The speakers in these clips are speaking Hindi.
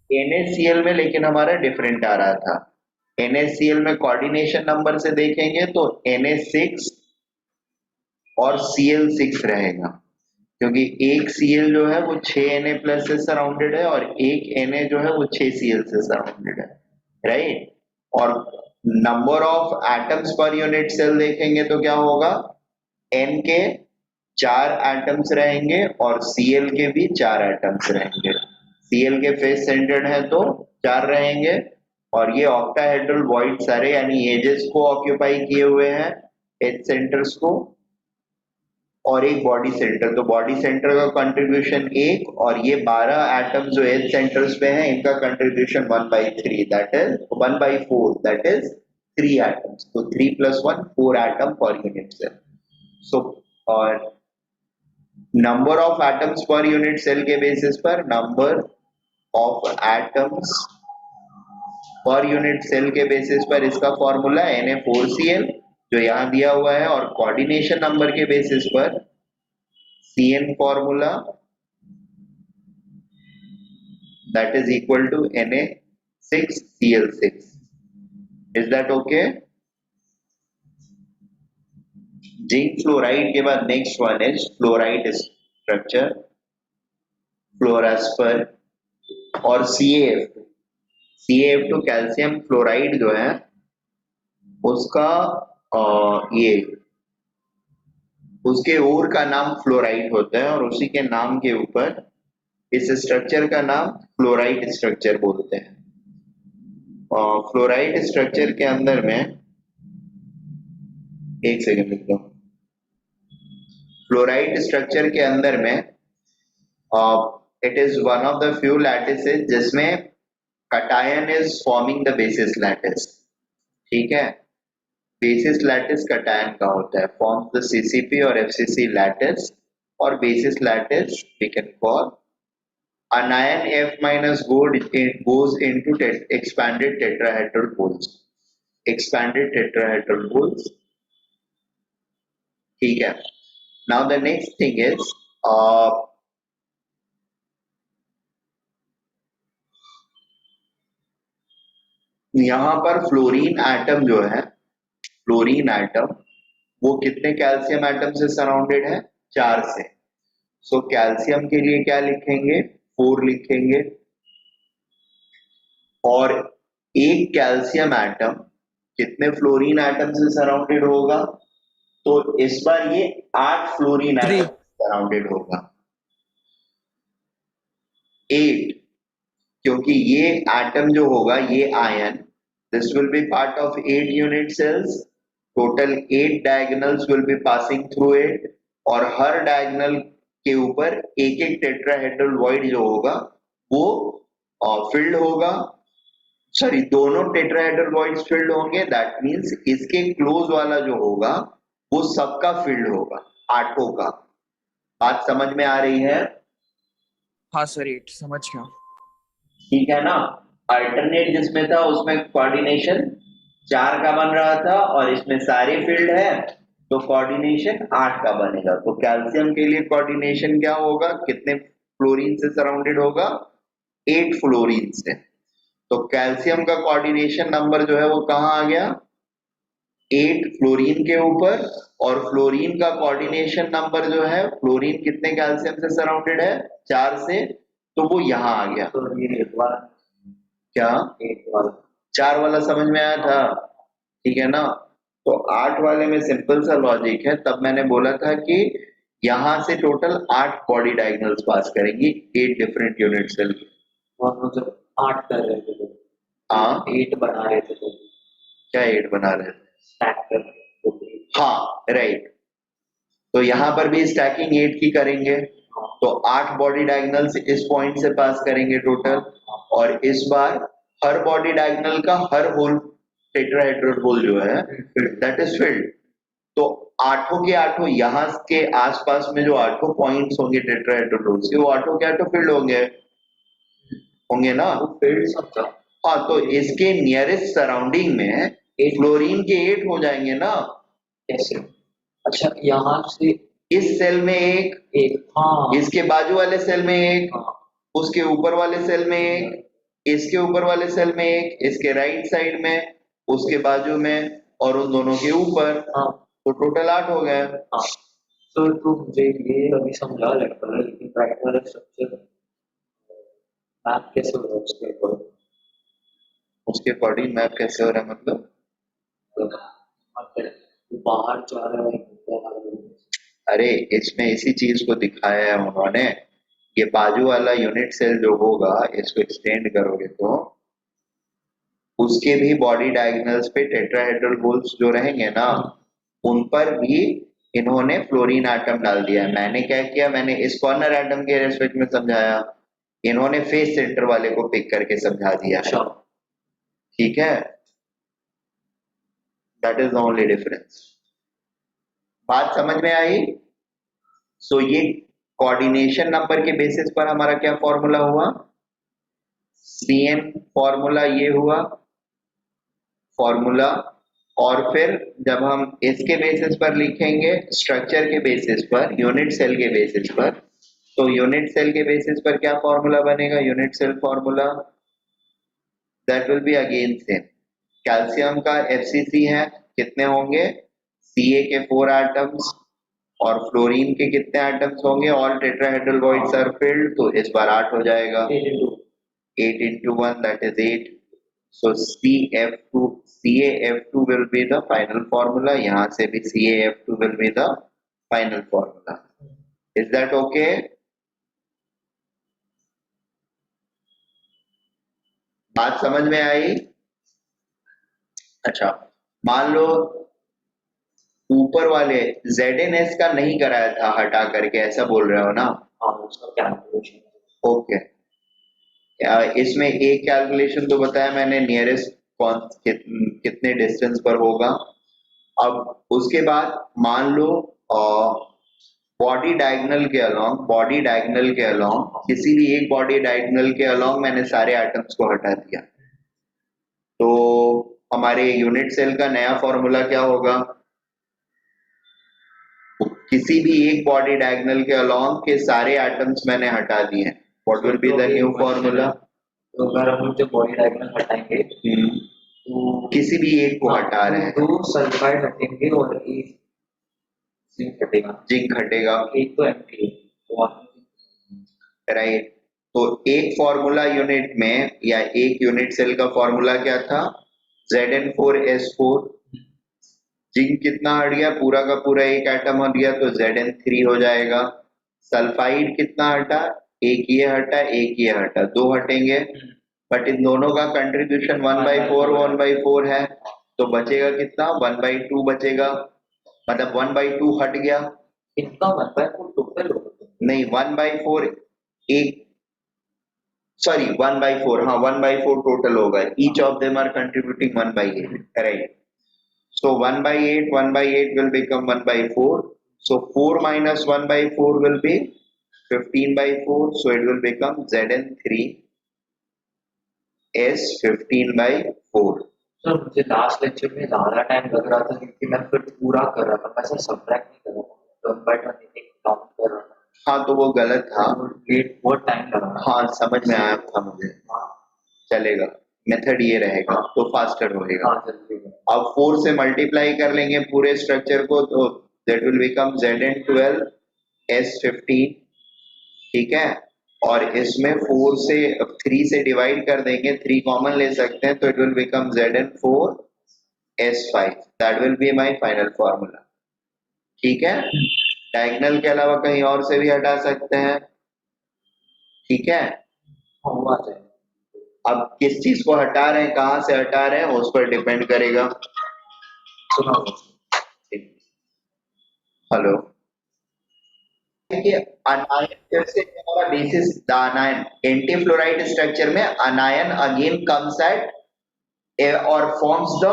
NaCl में लेकिन हमारा डिफरेंट आ रहा था। NaCl में कोऑर्डिनेशन नंबर से देखेंगे तो Na6 और Cl6 रहेगा, क्योंकि एक Cl जो है वो 6 Na प्लस से सराउंडेड है और एक Na जो है वो 6 Cl से सराउंडेड है, राइट। और number of atoms per unit cell देखेंगे तो क्या होगा, N के 4 एटम्स रहेंगे और Cl के भी 4 एटम्स रहेंगे। Cl के फेस सेंटर्ड है तो 4 रहेंगे, और ये ऑक्टाहेड्रल वॉइड सारे यानी एजेस को ऑक्यूपाई किए हुए हैं, एज सेंटर्स को, और एक बॉडी सेंटर। तो बॉडी सेंटर का कंट्रीब्यूशन 1 और ये 12 एटम जो एज सेंटर्स पे हैं इनका contribution 1/3 that is 1/4 that is 3 atoms. तो 3 + 1 4 एटम पर यूनिट सेल। सो और number of atoms per unit cell के बेसिस पर number of atoms per unit cell के बेसिस पर इसका फॉर्मूला Na4Cl जो यहाँ दिया हुआ है, और कोऑर्डिनेशन नंबर के बेसिस पर Cn formula that is equal to Na6Cl6. Is that okay? Zinc fluoride के बाद next one is fluoride structure, fluorspar और CaF2। CaF2 कैल्शियम फ्लोराइड जो है उसका ये उसके ओर का नाम फ्लोराइड होता है और उसी के नाम के ऊपर इस स्ट्रक्चर का नाम फ्लोराइड स्ट्रक्चर बोलते हैं। फ्लोराइड स्ट्रक्चर के अंदर में एक सेकंड लिख लो। फ्लोराइड स्ट्रक्चर के अंदर में it is one of the few lattices जिसमें cation is forming the basis lattice, ठीक है। बेसिस लैटिस कटायन का होता है, फॉर्म्स द CCP और FCC लैटिस, और basis lattice we can call anion F- goes into expanded tetrahedral poles, expanded tetrahedral poles, ठीक है। Now the next thing is यहाँ पर फ्लोरीन एटम जो है, फ्लोरीन एटम वो कितने कैल्शियम एटम से सराउंडेड है, 4 से। सो कैल्शियम के लिए क्या लिखेंगे, 4 लिखेंगे, और एक कैल्शियम एटम कितने फ्लोरीन एटम से सराउंडेड होगा, तो इस बार ये 8 फ्लोरीन 3। एटम सराउंडेड होगा, 8, क्योंकि ये एटम जो होगा ये ion, this will be part of 8 unit cells, total 8 diagonals will be passing through it, और हर डायगोनल के ऊपर एक एक टेट्राहेड्रल वॉइड जो होगा वो फिल्ड होगा, सॉरी दोनों टेट्राहेड्रल वॉइड्स फिल्ड होंगे, दैट मींस इसके क्लोज वाला जो होगा वो सबका फिल्ड होगा, 8 का। बात समझ में आ रही है? हाँ सर 8 समझ गया। ठीक है ना। अल्टरनेट जिसमें था उसमें कोऑर्डिनेशन 4 का बन रहा था और इसमें सारे फील्ड है तो कोऑर्डिनेशन 8 का बनेगा। तो कैल्शियम के लिए कोऑर्डिनेशन क्या होगा, कितने फ्लोरीन से सराउंडेड होगा, 8 फ्लोरीन से। तो कैल्शियम का कोऑर्डिनेशन नंबर जो है वो कहाँ आ गया, 8 फ्लोरीन के ऊपर, और फ्लोरीन का कोऑर्डिनेशन नंबर जो है, फ्लोरीन कितने कैल्शियम से सराउंडेड है, 4 से, तो वो यहाँ आ गया। तो ये क्या 8 वाला 4 वाला समझ में आया था, ठीक है ना। तो 8 वाले में सिंपल सा लॉजिक है, तब मैंने बोला था कि यहाँ से टोटल 8 बॉडी डायगोनल्स पास करेंगी 8 डिफरेंट यूनिट सेल की। और जब 8 कर रहे थे तो हाँ 8 बना रहे थे तो क्या 8 बना रहे थे, स्टैक कर रहे थे, हाँ राइट। तो यहाँ पर भी स्टैकिंग 8 की करेंगे, तो 8 बॉडी डायगोनल्स इस पॉइंट से पास करेंगे टोटल, और इस बार हर बॉडी डायगोनल का हर होल टेट्राहेड्रल होल जो है दैट इज फिल्ड। तो आठों के आठों यहाँ के आसपास में जो 8 पॉइंट्स होंगे टेट्राहेड्रल होल्स के, वो 8 के 8 फील्ड होंगे, होंगे ना फील्ड सबका। हाँ, तो इसके नियरेस्ट सराउंडिंग में फ्लोरीन के 8 हो जाएंगे ना, कैसे? अच्छा यहाँ से इस सेल में एक हाँ, इसके बाजू वाले सेल में एक हाँ, उसके ऊपर वाले सेल में एक, इसके ऊपर वाले सेल में एक, इसके राइट साइड में, उसके बाजू में और उन दोनों के ऊपर। हाँ तो टोटल 8 हो गए। हाँ। तो तू मुझे ये अभी समझा लेफ्ट वाला, लेकिन राइट वाला स्ट्रक्चर मैप कैसे होगा उसके ऊपर? उसके अकॉर्डिंग मैप कैसे हो रहा है मतलब? बाहर जा रहा है अंदर आ रहा है। अरे इसमें इसी चीज को दिखाया है उन्होंने। ये बाजू वाला यूनिट सेल जो होगा, इसको एक्सटेंड करोगे तो उसके भी बॉडी डायगोनल्स पे टेट्राहेड्रल होल्स जो रहेंगे ना, उन पर भी इन्होंने फ्लोरीन एटम डाल दिया है। मैंने क्या किया, मैंने इस कॉर्नर एटम के रेस्पेक्ट में समझाया, इन्होंने फेस सेंटर वाले को पिक करके समझा दिया है। ठीक है, that is the only difference. बात समझ में आई? सो ये कोऑर्डिनेशन नंबर के बेसिस पर हमारा क्या फॉर्मूला हुआ? CN फॉर्मूला ये हुआ फॉर्मूला। और फिर जब हम इसके बेसिस पर लिखेंगे, स्ट्रक्चर के बेसिस पर, यूनिट सेल के बेसिस पर, तो यूनिट सेल के बेसिस पर क्या फॉर्मूला बनेगा? Unit cell formula that will be again same. Calcium का FCC है, कितने होंगे? Ca के 4 एटम्स, और फ्लोरीन के कितने एटम्स होंगे? All tetrahedral voids are filled, तो इस बार 8 हो जाएगा। 8 into 1 that is 8. So CaF2 will be the final formula. यहाँ से भी CaF2 will be the final formula. Is that okay? बात समझ में आई? अच्छा, मान लो ऊपर वाले ZNS का नहीं कराया था हटा करके, ऐसा बोल रहे हो ना? हाँ उसका कैलकुलेशन। ओके, इसमें एक कैलकुलेशन तो बताया मैंने, नियरेस्ट कौन कितने डिस्टेंस पर होगा। अब उसके बाद मान लो बॉडी डायगोनल के अलोंग किसी भी एक बॉडी डायगोनल के अलोंग मैंने सारे एटम्स को हटा दिया, तो हमारे यूनिट सेल का नया फॉर्मूला क्या होगा? किसी भी एक बॉडी डायगोनल के अलोंग के सारे एटम्स मैंने हटा दिए हैं, what will be the new formula? तो अगर हम जो बॉडी डायगोनल हटाएंगे तो किसी भी एक को हटा रहे हैं, 2 सल्फाइड हटेंगे और एक जिंक हटेगा। जिंक हटेगा, एक तो एम्प्टी है। राइट। तो एक फॉर्मूला यूनिट में या एक यूनिट सेल का फॉर्मूला क्या था? Zn4s4। जिंक कितना हट गया? पूरा का पूरा एक एटम हट गया, तो Zn3 हो जाएगा। सल्फाइड कितना हटा? एक ये हटा, एक ये हटा, दो हटेंगे, बट इन दोनों का कंट्रीब्यूशन 1/4 1/4 है, तो बचेगा कितना? 1/2 बचेगा, मतलब 1/2 हट गया। इनका 1/4 टोटल होगा? नहीं, 1/4 एक, सॉरी 1/4, हाँ 1/4 टोटल होगा। Each of them are contributing 1/8, right. So 1/8, 1/8 will become 1/4. So 4 minus 1/4 will be 15/4. So it will become Zn3 is 15/4. Sir मुझे लास्ट लेक्चर में ज़्यादा टाइम लग रहा था क्योंकि मैं फिर पूरा कर रहा था, मैं सर सब्ट्रैक्ट नहीं कर रहा था, 1/20 काउंट कर रहा था। हाँ तो वो गलत था, बहुत टाइम लगा। हाँ समझ में आया था मुझे। चलेगा, मेथड ये रहेगा तो फास्टर होएगा। अब 4 से मल्टीप्लाई कर लेंगे पूरे स्ट्रक्चर को, तो that will become Zn12 S15, ठीक है। और इसमें 4 से 3 से डिवाइड कर देंगे, 3 कॉमन ले सकते हैं, तो it will become Zn4 S5। That will be my final formula, ठीक है। डायगोनल के अलावा कहीं और से भी हटा सकते हैं, ठीक है। अब किस चीज को हटा रहे हैं, कहां से हटा रहे हैं, उस पर डिपेंड करेगा। हेलो, अनायन फिर से हमारा बेसिस अनायन, एंटी फ्लोराइड स्ट्रक्चर में अनायन अगेन कम्स एट और forms the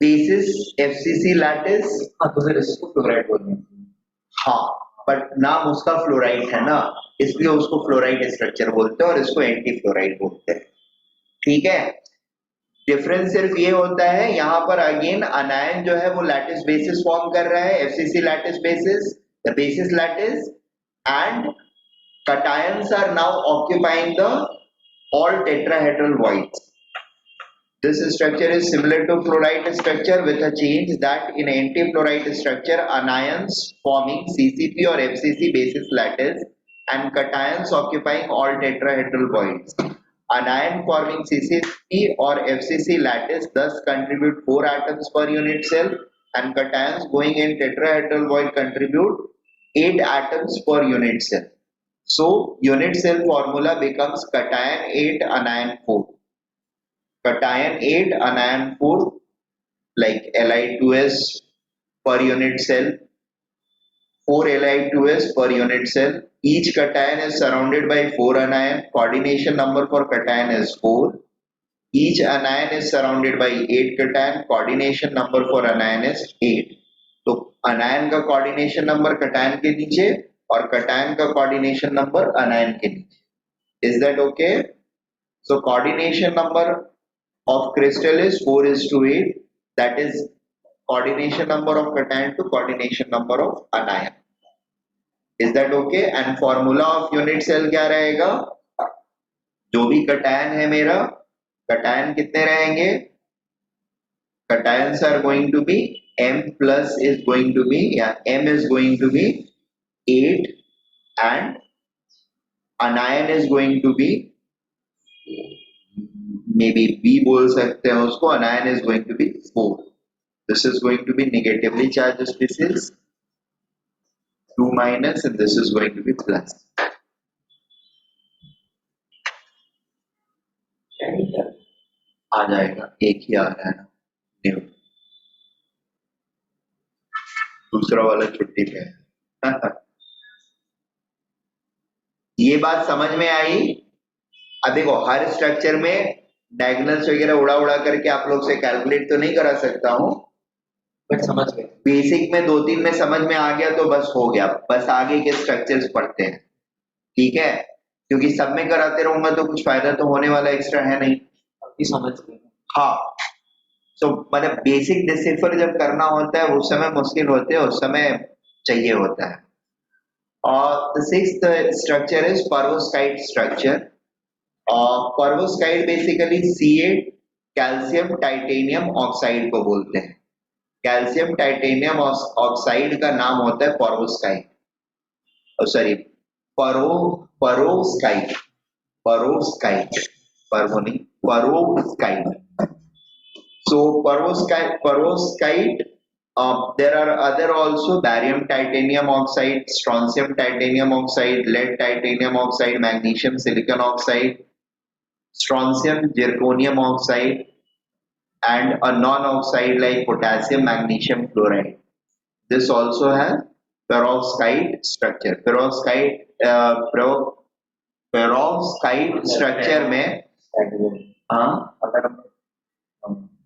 basis FCC lattice. हाँ तो फिर इसको फ्लोराइड बोलते हैं। हाँ, बट नाम उसका फ्लोराइड है ना, इसलिए उसको फ्लोराइड स्ट्रक्चर बोलते हैं और इसको एंटी फ्लोराइड बोलते हैं, ठीक है। डिफरेंस सिर्फ ये होता है, यहाँ पर अगेन अनायन जो है वो लैटिस बेसिस फॉर्म कर रहा है, FCC lattice basis, the basis lattice, and cations are now occupying the all tetrahedral voids. This structure is similar to fluoride structure with a change that in anti-fluoride structure, anions forming CCP or FCC basis lattice and cations occupying all tetrahedral voids. Anion forming CCP or FCC lattice thus contribute 4 atoms per unit cell, and cations going in tetrahedral void contribute 8 atoms per unit cell. So unit cell formula becomes cation 8 anion 4. Cation 8 anion 4 like Li2s per unit cell, 4 Li2s per unit cell. Each cation is surrounded by 4 anion. Coordination number for cation is 4. Each anion is surrounded by 8 cation. Coordination number for anion is 8. तो anion का coordination number cation के नीचे और cation का coordination number anion के नीचे. Is that okay? So coordination number of crystal is 4:8. That is coordination number of cation to coordination number of anion. Is that okay? And formula of unit cell क्या रहेगा? जो भी cation है मेरा, cation कितने रहेंगे? Cations are going to be M plus is going to be, yeah, M is going to be 8 and anion is going to be maybe B बोल सकते हैं उसको, anion is going to be 4. This is going to be negatively charged species 2 minus and this is going to be plus. आ जाएगा, एक ही आ रहा है ना, न्यू दूसरा वाला छुट्टी पे है. ये बात समझ में आई? अब देखो हर स्ट्रक्चर में डायगोनल्स वगैरह उड़ा उड़ा करके आप लोग से कैलकुलेट तो नहीं करा सकता हूँ, बट समझ गए. बेसिक में 2-3 में समझ में आ गया तो बस हो गया, बस आगे के स्ट्रक्चर्स पढ़ते हैं. ठीक है, क्योंकि सब में कराते रहूंगा तो कुछ फायदा तो होने वाला एक्स्ट्रा है नहीं. अभी समझ गए. हाँ, तो मतलब बेसिक डिसिफर जब करना होता है उस समय मुश्किल होते हैं, उस समय चाहिए होता है. और the sixth structure is perovskite structure. Perovskite basically C8 calcium titanium oxide को बोलते हैं. कैल्शियम टाइटेनियम ऑक्साइड का नाम होता है पर्वोस्काइट, sorry परोस्काइट, परोस्काइट, पर्वोनी परोस्काइट. So perovskite, there are other also barium titanium oxide, strontium titanium oxide, lead titanium oxide, magnesium silicon oxide, strontium zirconium oxide, and a non-oxide like potassium magnesium chloride. This also has perovskite structure. Perovskite structure में हाँ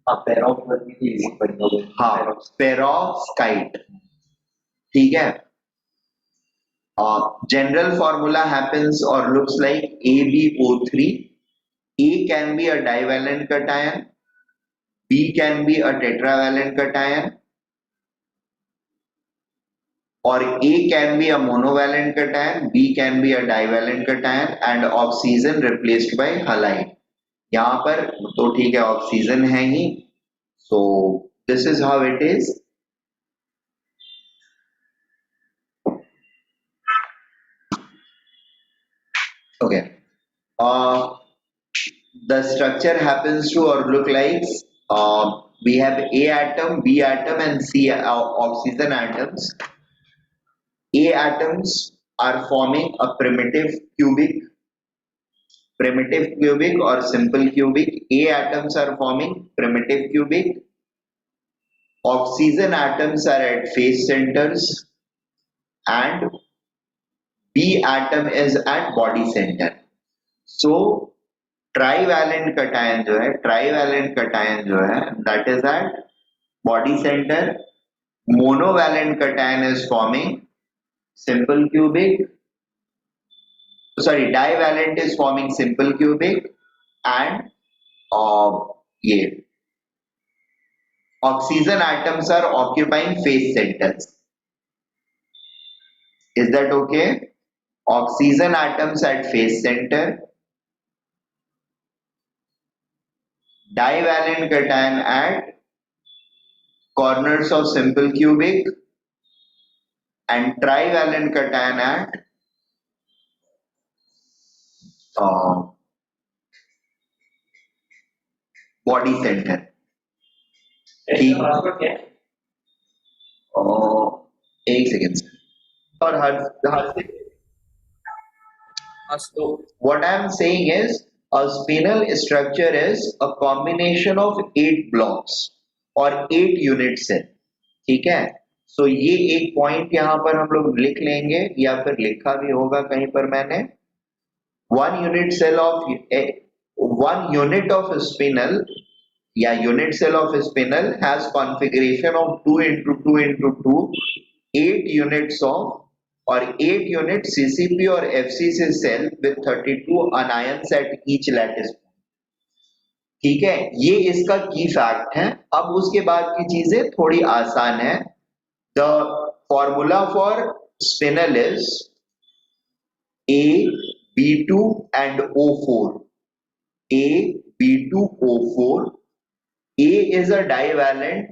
हाँ पेरोस्काइट. ठीक है, general formula happens or looks like AbO3. A can be a divalent cation, B can be a tetravalent cation, or A can be a monovalent cation, B can be a divalent cation, and oxygen replaced by halide. यहाँ पर तो ठीक है ऑक्सीजन है ही. So this is how it is. Okay. The structure happens to or look like we have A atom, B atom, and C oxygen atoms. A atoms are forming a primitive cubic or simple cubic. A atoms are forming primitive cubic. Oxygen atoms are at face centers and B atom is at body center. So trivalent cation जो है that is at body center. Monovalent cation is forming simple cubic. Sorry, divalent is forming simple cubic and yeah, oxygen atoms are occupying face centers. Is that okay? oxygen atoms at face center, divalent cation at corners of simple cubic, and trivalent cation at uh, body center. ठीक एक सेकेंड और हर So what I am saying is a spinal structure is a combination of 8 blocks और 8 unit cell. ठीक है, so ये एक पॉइंट यहाँ पर हम लोग लिख लेंगे या फिर लिखा भी होगा कहीं पर मैंने. one unit of spinal या unit cell of spinal has configuration of 2 into 2 into 2 8 units of और 8 unit CCP और FCC cell with 32 anions at each lattice point. ठीक है, ये इसका की फैक्ट है. अब उसके बाद की चीजें थोड़ी आसान है. The formula for spinel is A B2 and O4. A B2 O4. A is a divalent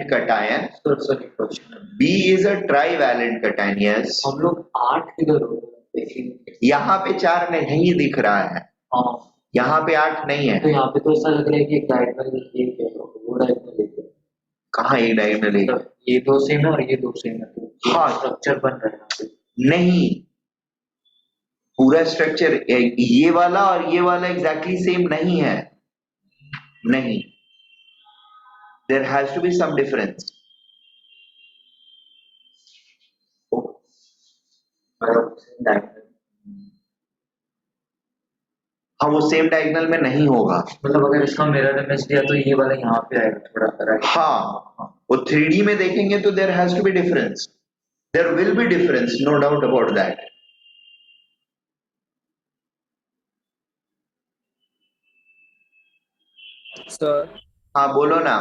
cation. sorry question. B is a trivalent cation. Yes. हम लोग 8 किधर हो गए? यहाँ पे 4 नहीं दिख रहा है. हाँ, यहाँ पे 8 नहीं है. तो यहाँ पे तो ऐसा लग रहा है कि डायगोनल एक है, वो डायगोनल एक है. कहाँ एक डायगोनल है? मतलब ये दो सेम है और ये दो सेम है, तो हाँ. स्ट्रक्चर बन रहा है यहाँ पे. नहीं, पूरा स्ट्रक्चर ये वाला और ये वाला एग्जैक्टली सेम नहीं है. नहीं, there has to be some difference. हाँ, वो सेम डायगोनल में नहीं होगा. मतलब अगर इसका मिरर इमेज दिया तो ये वाला यहाँ पे आएगा थोड़ा राइट. हाँ, वो 3D में देखेंगे तो there has to be difference. There will be difference, no doubt about that. Sir हाँ बोलो ना.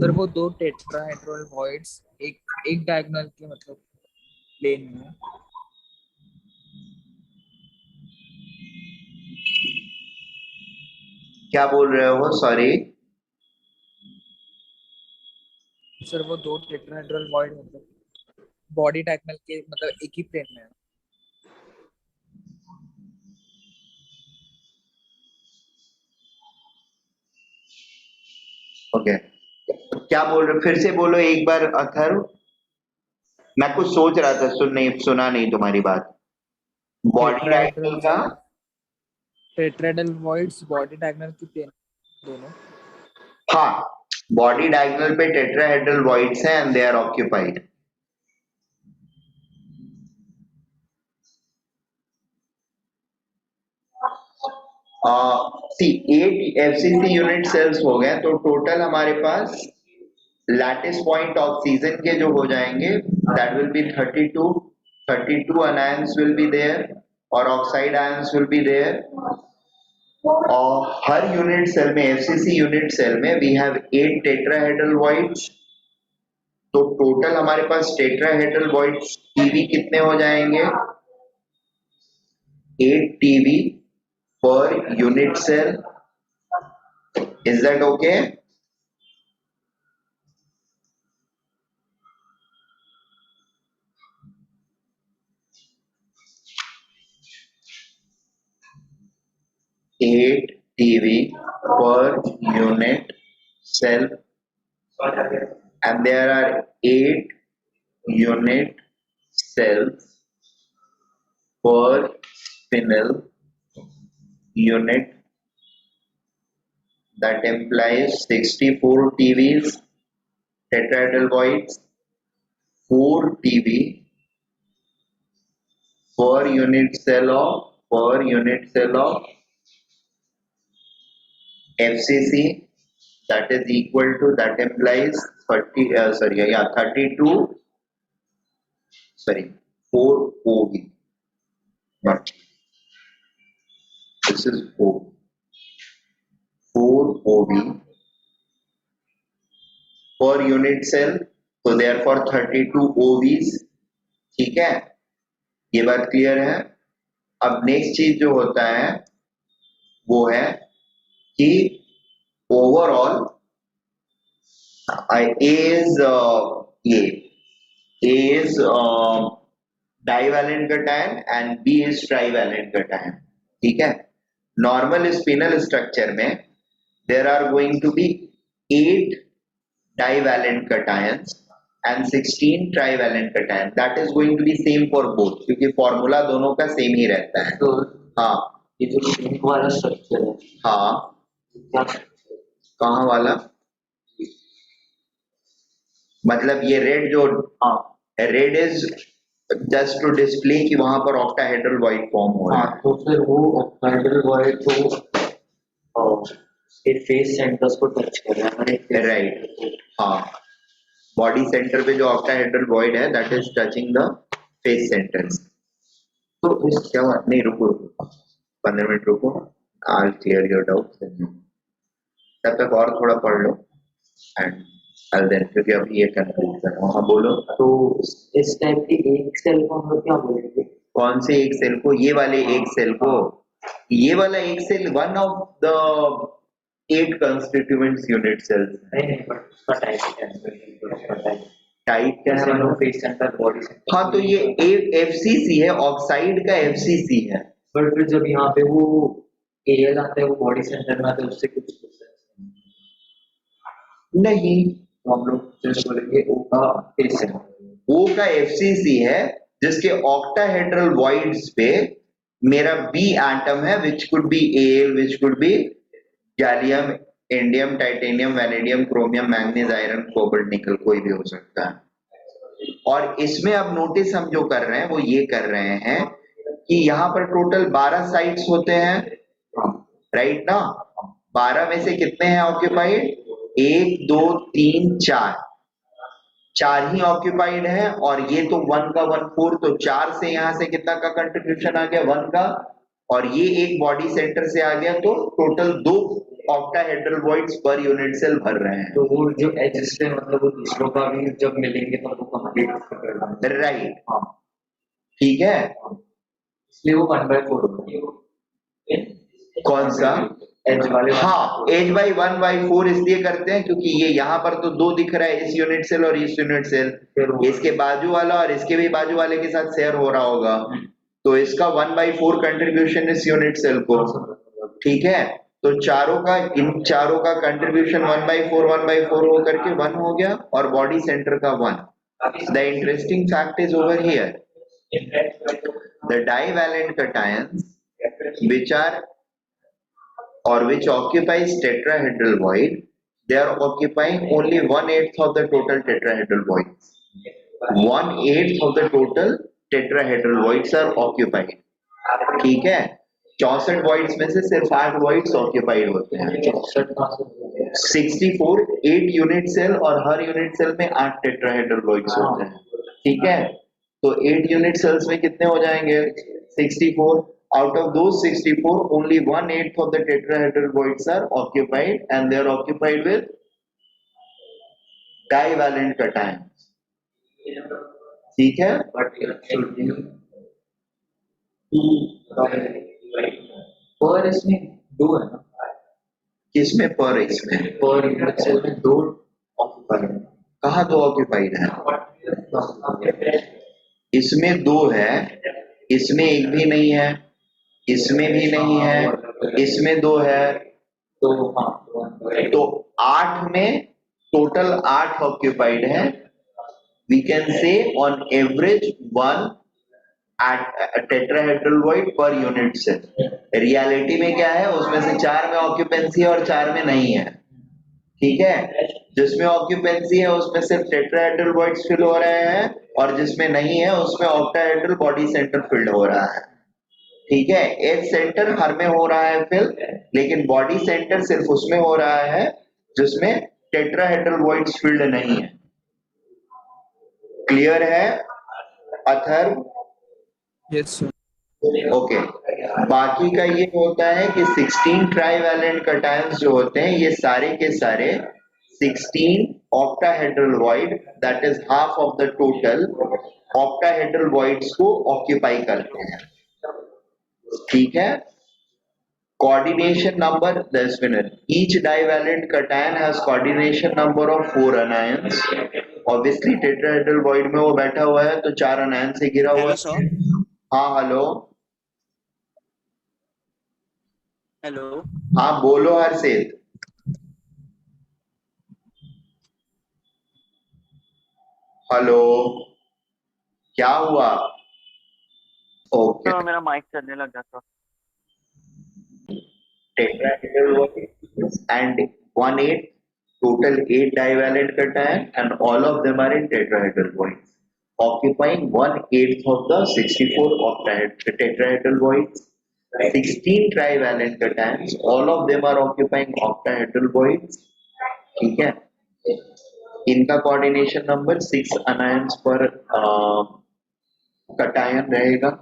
सर वो दो टेट्राहेड्रल वॉइड्स एक डायगोनल के मतलब प्लेन में. क्या बोल रहे हो? सॉरी. सर वो दो टेट्राहेड्रल वॉइड मतलब बॉडी डायगोनल के मतलब एक ही प्लेन में है. ओके, क्या बोल रहे? फिर से बोलो एक बार अथर्व. मैं कुछ सोच रहा था, सुना नहीं तुम्हारी बात. बॉडी डायगोनल का टेट्राहेड्रल वॉइड्स बॉडी डायगोनल के प्लेन दोनों. हाँ, बॉडी डायगोनल पे टेट्राहेड्रल वॉइड्स हैं and they are occupied. See 8 FCC unit cells हो गए तो टोटल हमारे पास लैटिस पॉइंट ऑक्सीजन के जो हो जाएंगे that will be 32 anions will be there और oxide ions will be there. और हर यूनिट सेल में FCC यूनिट सेल में वी हैव 8 टेट्राहेड्रल वॉइड्स. तो टोटल हमारे पास टेट्राहेड्रल वॉइड्स TV कितने हो जाएंगे? 8 TV per unit cell. Is that okay? Eight TV per unit cell, and there are 8 unit cells per spinal unit. That implies 64 TVs, tetrahedral voids, 4 TV per unit cell of FCC. That is equal to, that implies 32, 4 OV. Not this is O. 4 OV per unit cell. So therefore 32 OVs ठीक है, ये बात क्लियर है। अब नेक्स्ट चीज जो होता है वो है कि ओवरऑल इज ये A is divalent cation and B is trivalent cation. ठीक है, नॉर्मल स्पिनल स्ट्रक्चर में there are going to be 8 divalent cations and 16 trivalent cations. That is going to be same for both क्योंकि फॉर्मूला दोनों का सेम ही रहता है। तो हाँ ये जो सिंक वाला स्ट्रक्चर है, हाँ, क्या structure है? कहाँ वाला? मतलब ये रेड जो हाँ red is just to display कि वहां पर ऑक्टाहेड्रल वॉइड फॉर्म हो रहा हाँ, तो फिर वो ऑक्टाहेड्रल वॉइड तो इसके फेस सेंटर्स को टच कर रहा है। राइट, हाँ, बॉडी सेंटर पे जो ऑक्टाहेड्रल वॉइड है that is touching the face centres. तो इस क्या बात नहीं, रुको 15 मिनट रुको, आई क्लियर योर डाउट। तब तक और थोड़ा पढ़ लो एंड देन, क्योंकि अभी ये कंफ्यूज कर रहा हूँ। हाँ बोलो। तो इस टाइप की एक सेल को हम लोग क्या बोलेंगे? कौन से एक सेल को? ये वाले एक सेल को? ये वाला एक cell one of the 8 constituents unit cells. नहीं, बट उसका टाइप क्या है? टाइप क्या है? मतलब फेस सेंटर, बॉडी सेंटर। हाँ, तो ये एफसीसी है, ऑक्साइड का एफसीसी है। बट फिर जब यहाँ पे वो एएल आता है, वो बॉडी सेंटर में आता है, उससे कुछ नहीं, तो हम लोग जैसे बोलेंगे ओ का फेस सेंटर। ओ का एफसीसी है जिसके ऑक्टाहेड्रल वॉइड्स पे मेरा बी एटम है, which could be L, which could be gallium, indium, titanium, vanadium, chromium, manganese, iron, cobalt, निकल, कोई भी हो सकता है। और इसमें अब नोटिस हम जो कर रहे हैं वो ये कर रहे हैं कि यहाँ पर टोटल 12 साइट्स होते हैं, राइट ना? 12 में से कितने हैं ऑक्यूपाइड? 1 2 3 4, 4 ही ऑक्यूपाइड है। और ये तो 1 का 1/4, तो 4 से यहाँ से कितना का कंट्रीब्यूशन आ गया? 1 का। और ये एक बॉडी सेंटर से आ गया, तो total 2 octahedral voids per unit cell भर रहे हैं। तो वो जो एजेस पे मतलब वो दूसरों का भी जब मिलेंगे तो वो कंप्लीट कर रहा है। राइट, हाँ ठीक है। इसलिए वो 1/4 होगा। कौन सा? एज वाले? हाँ, एज बाई 1/4 इसलिए करते हैं क्योंकि ये यहाँ पर तो 2 दिख रहा है, इस यूनिट सेल और इस यूनिट सेल, इसके बाजू वाला और इसके भी बाजू वाले के साथ शेयर हो रहा होगा, तो इसका 1/4 कंट्रीब्यूशन इस यूनिट सेल को, ठीक है। तो चारों का, इन चारों का कंट्रीब्यूशन 1/4 हो करके 1 हो गया, और बॉडी सेंटर का 1। The interesting fact is over here, the divalent cations which are or which occupies tetrahedral void, they are occupying only 1/8 of the total tetrahedral voids. 1/8 of the total tetrahedral voids are occupied, ठीक है। 64 voids में से सिर्फ 8 voids occupied होते हैं। 64 8 यूनिट सेल, और हर यूनिट सेल में 8 टेट्राहेड्रल voids होते हैं, ठीक है। तो 8 यूनिट सेल्स में कितने हो जाएंगे? 64। Out of those 64, only 1/8 of the tetrahedral voids are occupied, and they are occupied with divalent cations, ठीक है। But it should be पर इसमें 2 है ना? किसमें पर? इसमें पर यूनिट सेल में 2 ऑक्यूपाइड है। कहाँ 2 ऑक्यूपाइड है? इसमें 2 है, इसमें एक भी नहीं है, इसमें भी नहीं है, इसमें 2 है, तो हाँ, तो 8 में टोटल 8 ऑक्यूपाइड है। We can say on average 1 tetrahedral void per unit cell. Reality में क्या है, उसमें से 4 में ऑक्यूपेंसी है और 4 में नहीं है, ठीक है। जिसमें ऑक्यूपेंसी है उसमें सिर्फ टेट्राहेड्रल वॉइड्स फिल हो रहे हैं, और जिसमें नहीं है उसमें ऑक्टाहेड्रल बॉडी सेंटर फिल हो रहा है, ठीक है। एज सेंटर हर में हो रहा है फिल, लेकिन बॉडी सेंटर सिर्फ उसमें हो रहा है जिसमें टेट्राहेड्रल वॉइड्स फिल्ड नहीं है। क्लियर है अथर्व? Yes sir. ओके, बाकी का ये होता है कि 16 ट्राइवैलेंट cations जो होते हैं ये सारे के सारे 16 octahedral void that is half of the total octahedral voids को ऑक्यूपाई करते हैं, ठीक है। Coordination number, let's finish. Each divalent cation has coordination number of 4 anions. Obviously tetrahedral void में वो बैठा हुआ है तो 4 anion से घिरा हुआ हेलो है। सर। हाँ हेलो, हेलो हाँ बोलो हर्षित। हेलो, क्या हुआ? ओके, सर मेरा माइक चलने लगा था। tetrahedral void and 1/8 total 8 divalent cation and all of them are in tetrahedral voids occupying 1/8 of the 64 tetrahedral voids. 16 trivalent cations, all of them are occupying octahedral voids, ठीक है। इनका कोऑर्डिनेशन नंबर 6 anions पर cation रहेगा।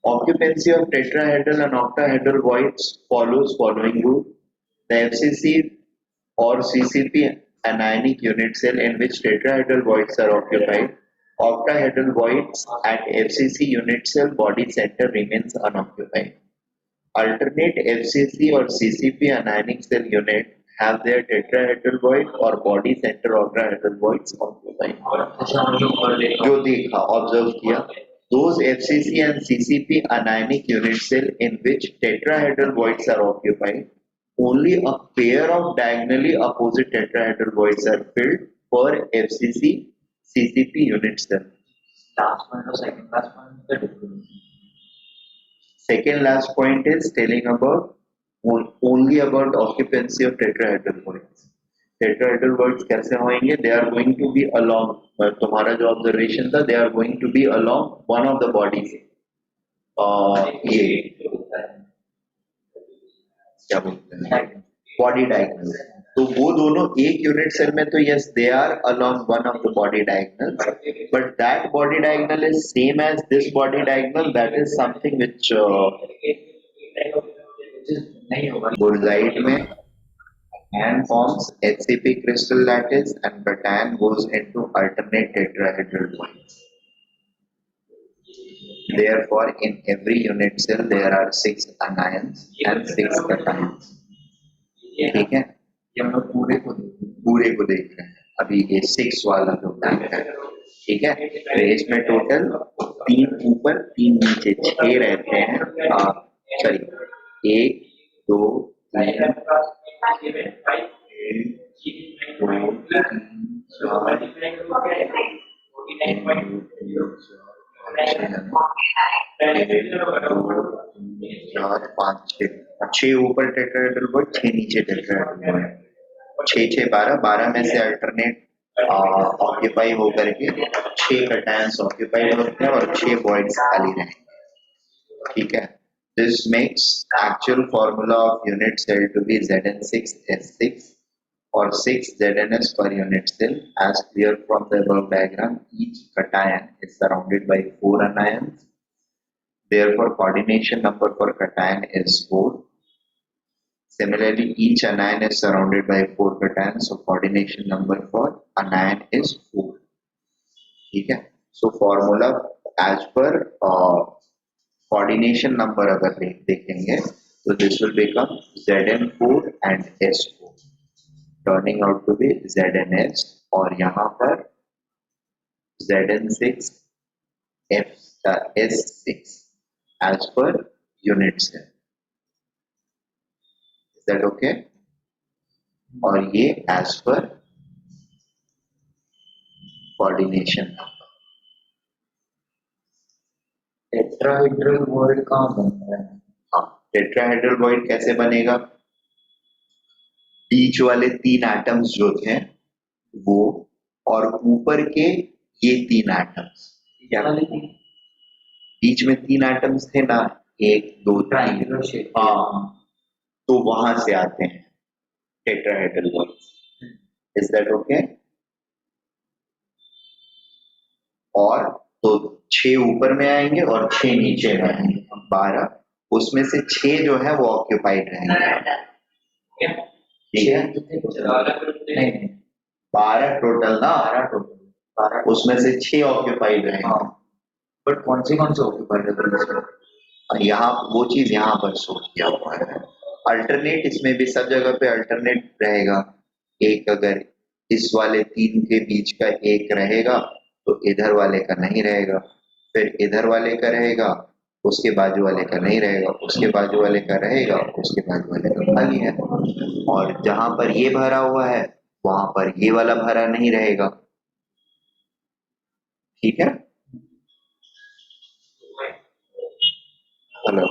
Occupancy of tetrahedral and octahedral voids follows following rule. The FCC or CCP anionic unit cell in which tetrahedral voids are occupied, octahedral voids at FCC unit cell body center remains unoccupied. Alternate FCC or CCP anionic cell unit have their tetrahedral void or body center octahedral voids occupied. जो देखा, ऑब्जर्व किया, those FCC and CCP anionic unit cell in which tetrahedral voids are occupied, only a pair of diagonally opposite tetrahedral voids are filled per FCC CCP unit cell. Last point or second last point is the difference. Second last point is telling about only about occupancy of tetrahedral voids. Tetrahedral voids कैसे होंगे? They are going to be along, तुम्हारा जो observation था, they are going to be along one of the bodies. ये क्या बोलते हैं, बॉडी डायगोनल। तो वो दोनों एक यूनिट सेल में तो yes they are along one of the body diagonal, but that body diagonal is same as this body diagonal, that is something which नहीं होगा। बुलजाइट में and forms HCP crystal lattice and cation goes into alternate tetrahedral voids. Therefore, in every unit cell there are 6 anions and 6 cations. ठीक है, ये हम लोग पूरे को देख रहे हैं अभी, ये 6 वाला जो बैंक है, ठीक है। तो इसमें टोटल 3 ऊपर 3 नीचे 6 रहते हैं, सॉरी 1 2 3 छह ऊपर टेट्राहेड्रल वॉइड, 6 नीचे टेट्राहेड्रल वॉइड, 6 12 में से अल्टरनेट ऑक्यूपाई होकर के 6 कैटायंस ऑक्यूपाइड होते हैं और 6 वॉइड्स खाली रहेंगे, ठीक है। This makes actual formula of unit cell to be Zn6S6 or 6 ZnS per unit cell. As clear from the above diagram, each cation is surrounded by 4 anions. Therefore, coordination number for cation is 4. Similarly, each anion is surrounded by 4 cations, so coordination number for anion is 4. ठीक है, so formula as per coordination number अगर देखेंगे तो this will become Zn4 and S4, turning out to be ZnS, और यहाँ पर Zn6 S6 as per unit cell. Is that okay? और ये as per coordination number. Tetrahedral void कहाँ बन रहा है? हाँ, टेट्राहेड्रल वॉइड कैसे बनेगा? बीच वाले 3 एटम्स जो थे वो, और ऊपर के ये 3 एटम्स, बीच में 3 एटम्स थे ना, 1 2 3, हाँ, तो वहां से आते हैं tetrahedral void. Is that okay? और तो 6 ऊपर में आएंगे और 6 नीचे में आएंगे, 12, उसमें से 6 जो है वो ऑक्यूपाइड रहेंगे, ठीक है। नहीं 12 टोटल ना, 12 उसमें से 6 ऑक्यूपाइड रहेंगे। हाँ, बट कौन से ऑक्यूपाइड है इसमें? और यहाँ वो चीज यहाँ पर शो किया हुआ है। अल्टरनेट इसमें भी सब जगह पे अल्टरनेट रहेगा। एक अगर इस वाले 3 के बीच का एक रहेगा तो इधर वाले का नहीं रहेगा, फिर इधर वाले का रहेगा, उसके बाजू वाले का नहीं रहेगा, उसके बाजू वाले का रहेगा, उसके बाजू वाले का खाली है। और जहां पर ये भरा हुआ है वहां पर ये वाला भरा नहीं रहेगा। ठीक है। हेलो।